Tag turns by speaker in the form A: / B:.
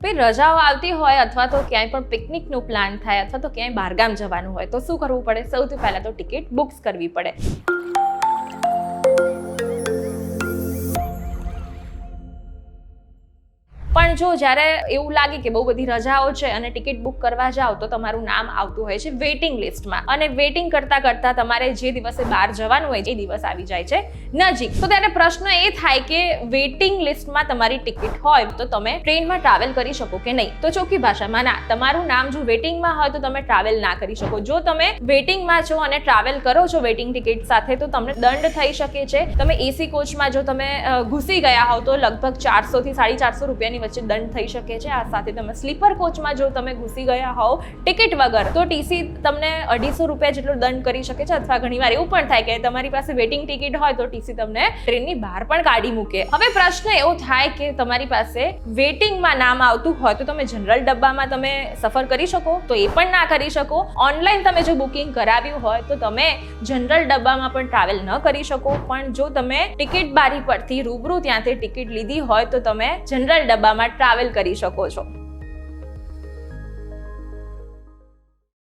A: ભાઈ રજાઓ આવતી હોય અથવા તો ક્યાંય પણ પિકનિકનું પ્લાન થાય અથવા તો ક્યાંય બહારગામ જવાનું હોય તો શું કરવું પડે? સૌથી પહેલા તો ટિકિટ બુક્સ કરવી પડે. પણ જો જ્યારે એવું લાગે કે બહુ બધી રજાઓ છે અને ટિકિટ બુક કરવા જાઓ તો તમારું નામ આવતું હોય છે વેઇટિંગ લિસ્ટમાં અને વેઇટિંગ કરતા કરતા તમારે જે દિવસે બહાર જવાનું હોય એ દિવસ આવી જાય છે નજીક. તો ત્યારે પ્રશ્ન એ થાય કે વેઇટિંગ લિસ્ટમાં તમારી ટિકિટ હોય તો તમે ટ્રેનમાં ટ્રાવેલ કરી શકો કે નહીં? તો ચોખ્ખી ભાષામાં ના, તમારું નામ જો વેઇટિંગમાં હોય તો તમે ટ્રાવેલ ના કરી શકો. જો તમે વેઇટિંગમાં છો અને ટ્રાવેલ કરો છો વેઇટિંગ ટિકિટ સાથે તો તમને દંડ થઈ શકે છે. તમે એસી કોચમાં જો તમે ઘૂસી ગયા હોવ તો લગભગ 400 થી 450 રૂપિયાની વચ્ચે દંડ થઈ શકે છે. આ સાથે તમે સ્લીપર કોચમાં જો તમે ઘૂસી ગયા હોવ ટિકિટ વગર તો ટીસી તમને 250 રૂપિયા જેટલો દંડ કરી શકે છે. અથવા ઘણીવાર એવું પણ થાય કે તમારી પાસે વેઇટિંગ ટિકિટ હોય તો ટીસી તમને ટ્રેનની બહાર પણ કાઢી મૂકે. હવે પ્રશ્ન એવો થાય કે તમારી પાસે વેઇટિંગમાં નામ આવતું હોય તો તમે જનરલ ડબ્બામાં તમે સફર કરી શકો? તો એ પણ ના કરી શકો. ઓનલાઈન તમે જો બુકિંગ કરાવ્યું હોય તો તમે જનરલ ડબ્બામાં પણ ટ્રાવેલ ન કરી શકો. પણ જો તમે ટિકિટ બારી પરથી રૂબરૂ ત્યાંથી ટિકિટ લીધી હોય તો તમે જનરલ ડબ્બામાં ટ્રાવેલ કરી શકો છો.